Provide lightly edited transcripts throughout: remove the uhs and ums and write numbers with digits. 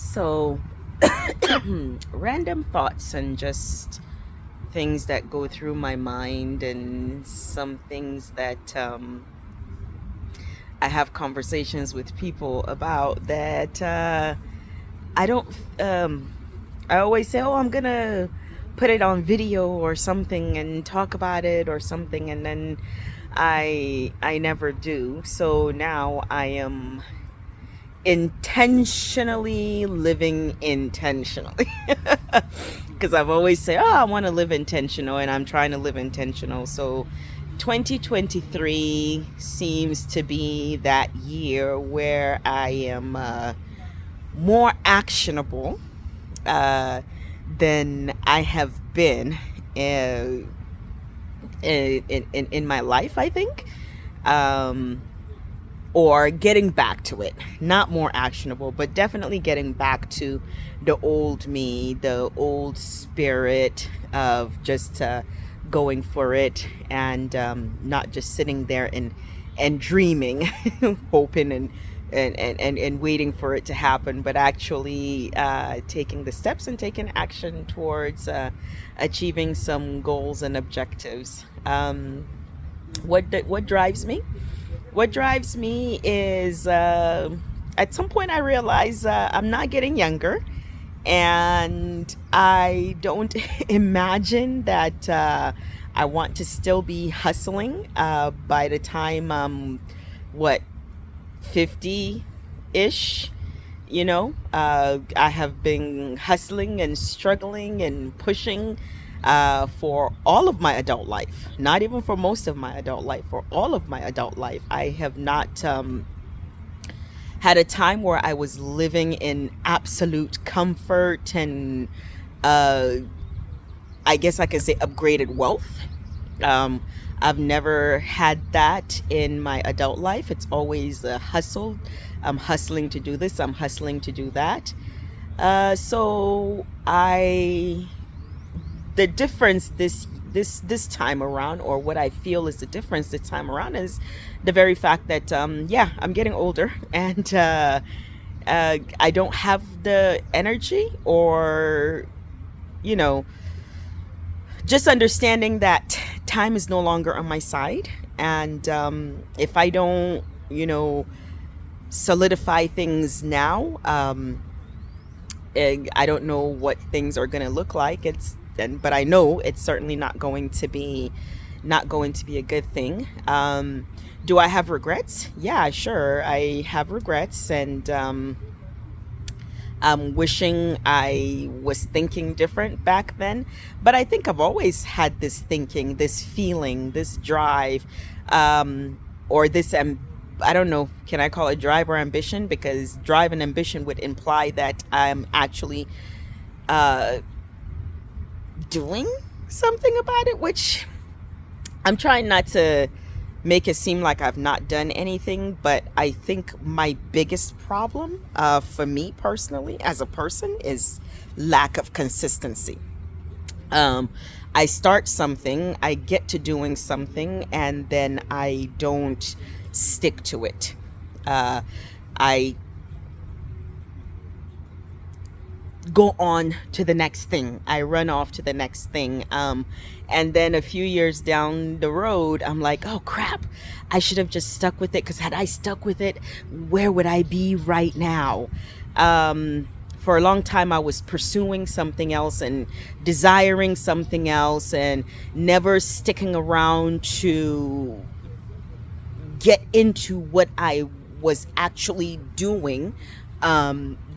So, random thoughts and just things that go through my mind, and some things that I have conversations with people about that I don't. Um, I always say, "Oh, I'm gonna put it on video or something and talk about it or something," and then I never do. So now I am intentionally living intentionally because I've always said, oh, I want to live intentional, and I'm trying to live intentional. So 2023 seems to be that year where I am more actionable uh, than I have been uh, in my life, I think. Um, or getting back to it. Not more actionable, but definitely getting back to the old me, the old spirit of just going for it, and not just sitting there and dreaming, hoping and waiting for it to happen, but actually taking the steps and taking action towards achieving some goals and objectives. What drives me? What drives me is at some point I realize I'm not getting younger, and I don't imagine that I want to still be hustling by the time what 50 ish. I have been hustling and struggling and pushing for all of my adult life, not even for most of my adult life, for all of my adult life. I have not had a time where I was living in absolute comfort and uh, I guess I could say upgraded wealth. Um, I've never had that in my adult life. It's always a hustle. I'm hustling to do this, I'm hustling to do that. So I the difference this time around, or what I feel is the difference this time around, is the very fact that yeah, I'm getting older, and I don't have the energy, or you know just understanding that time is no longer on my side, and if I don't solidify things now, I don't know what things are going to look like. But I know it's certainly not going to be a good thing. Do I have regrets? Yeah, sure, I have regrets, and I'm wishing I was thinking different back then. But I think I've always had this thinking, this feeling, this drive, or this I don't know, can I call it drive or ambition? Because drive and ambition would imply that I'm actually uh, doing something about it, which I'm trying not to make it seem like I've not done anything. But I think my biggest problem for me personally as a person is lack of consistency. Um, I start something, I get to doing something, and then I don't stick to it. Uh, I go on to the next thing. I run off to the next thing. And then a few years down the road, I'm like, oh crap, I should have just stuck with it. Because had I stuck with it, where would I be right now? For a long time, I was pursuing something else and desiring something else, and never sticking around to get into what I was actually doing,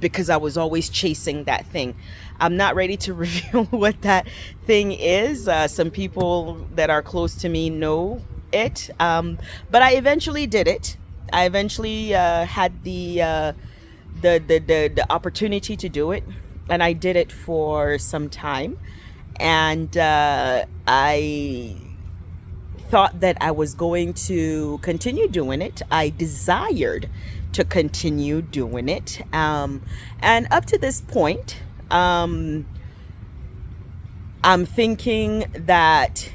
because I was always chasing that thing. I'm not ready to reveal what that thing is. Some people that are close to me know it, but I eventually did it. I eventually had the opportunity to do it, and I did it for some time, and I thought that I was going to continue doing it. I desired to continue doing it. And up to this point, I'm thinking that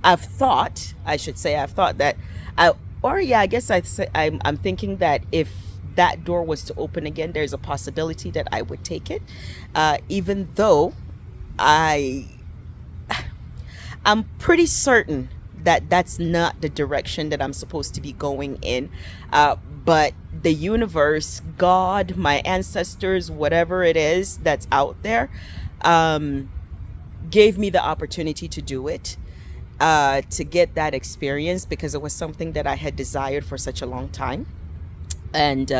I should say, I've thought that, I, or yeah, I guess I'm thinking that if that door was to open again, there's a possibility that I would take it, even though I I'm pretty certain that that's not the direction that I'm supposed to be going in. But the universe, God, my ancestors, whatever it is that's out there, um, gave me the opportunity to do it, to get that experience, because it was something that I had desired for such a long time. And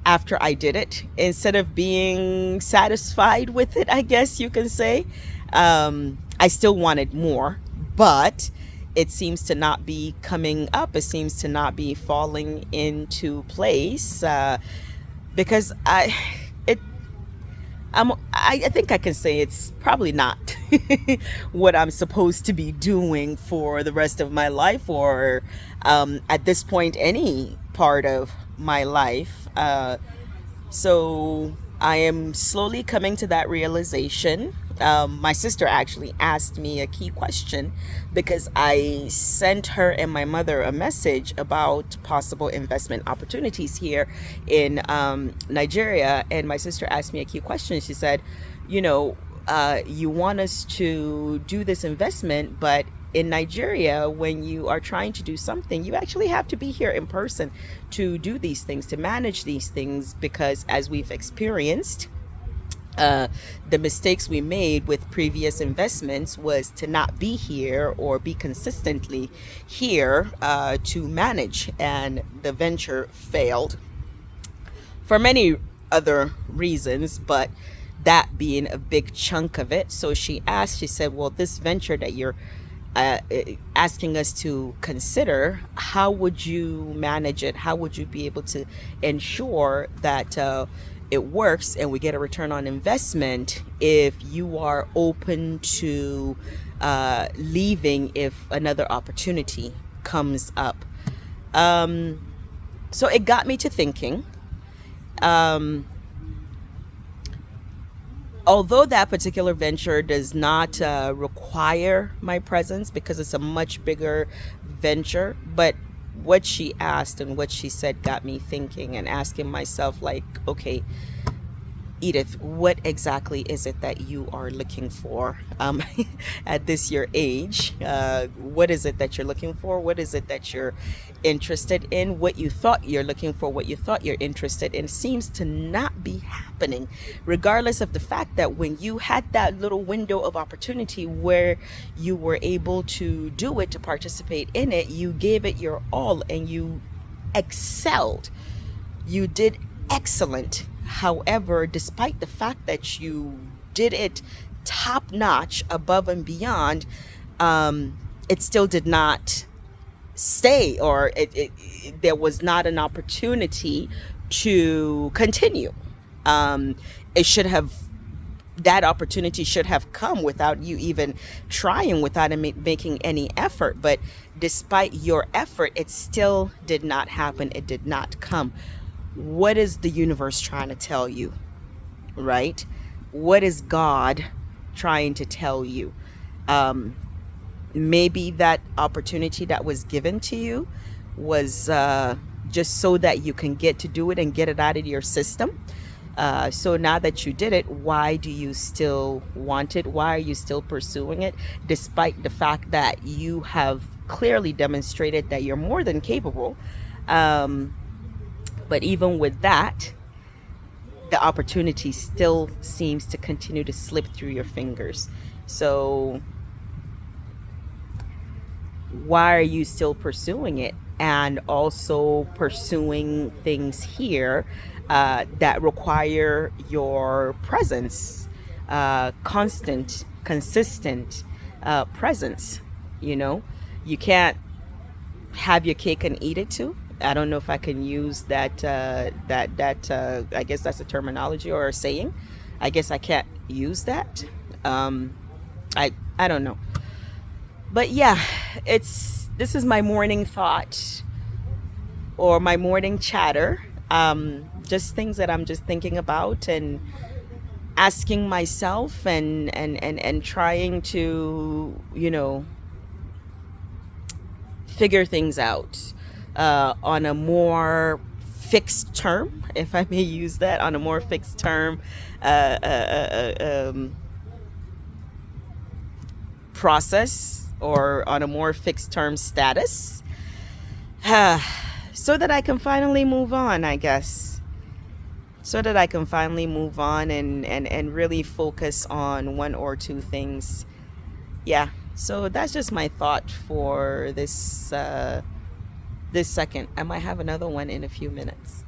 after I did it, instead of being satisfied with it, I guess you can say, I still wanted more, but it seems to not be coming up. It seems to not be falling into place, because it, I think I can say it's probably not what I'm supposed to be doing for the rest of my life, or at this point, any part of my life. So I am slowly coming to that realization. My sister actually asked me a key question because I sent her and my mother a message about possible investment opportunities here in Nigeria. And my sister asked me a key question. She said, you know, you want us to do this investment, but in Nigeria, when you are trying to do something, you actually have to be here in person to do these things, to manage these things, because as we've experienced, uh, the mistakes we made with previous investments was to not be here or be consistently here, to manage, and the venture failed for many other reasons, but that being a big chunk of it. So she asked, she said, well, this venture that you're asking us to consider, how would you manage it? How would you be able to ensure that it works and we get a return on investment if you are open to leaving if another opportunity comes up? Um, so it got me to thinking. Um, Although that particular venture does not require my presence because it's a much bigger venture, but what she asked and what she said got me thinking and asking myself, like, okay, Edith, what exactly is it that you are looking for, at this your age? What is it that you're looking for? What is it that you're interested in? What you thought you're looking for, what you thought you're interested in, seems to not be happening, regardless of the fact that when you had that little window of opportunity where you were able to do it, to participate in it, you gave it your all and you excelled. You did excellent. However, despite the fact that you did it top notch, above and beyond, it still did not stay, or there was not an opportunity to continue. Um, it should have, that opportunity should have come without you even trying, without making any effort. But despite your effort, it still did not happen. It did not come. What is the universe trying to tell you, right? What is God trying to tell you? Um, Maybe that opportunity that was given to you was just so that you can get to do it and get it out of your system. So now that you did it, why do you still want it? Why are you still pursuing it, despite the fact that you have clearly demonstrated that you're more than capable? Um, but even with that, the opportunity still seems to continue to slip through your fingers. So why are you still pursuing it, and also pursuing things here that require your presence, constant, consistent presence? You know, you can't have your cake and eat it too. I don't know if I can use that. I guess that's a terminology or a saying. I guess I can't use that. Um, I don't know. But yeah, it's this is my morning thought, or my morning chatter. Just things that I'm just thinking about and asking myself, and trying to, figure things out on a more fixed term, if I may use that, on a more fixed term uh, uh, process, or on a more fixed term status, so that I can finally move on, I guess. So that I can finally move on and really focus on one or two things. Yeah. So that's just my thought for this second. I might have another one in a few minutes.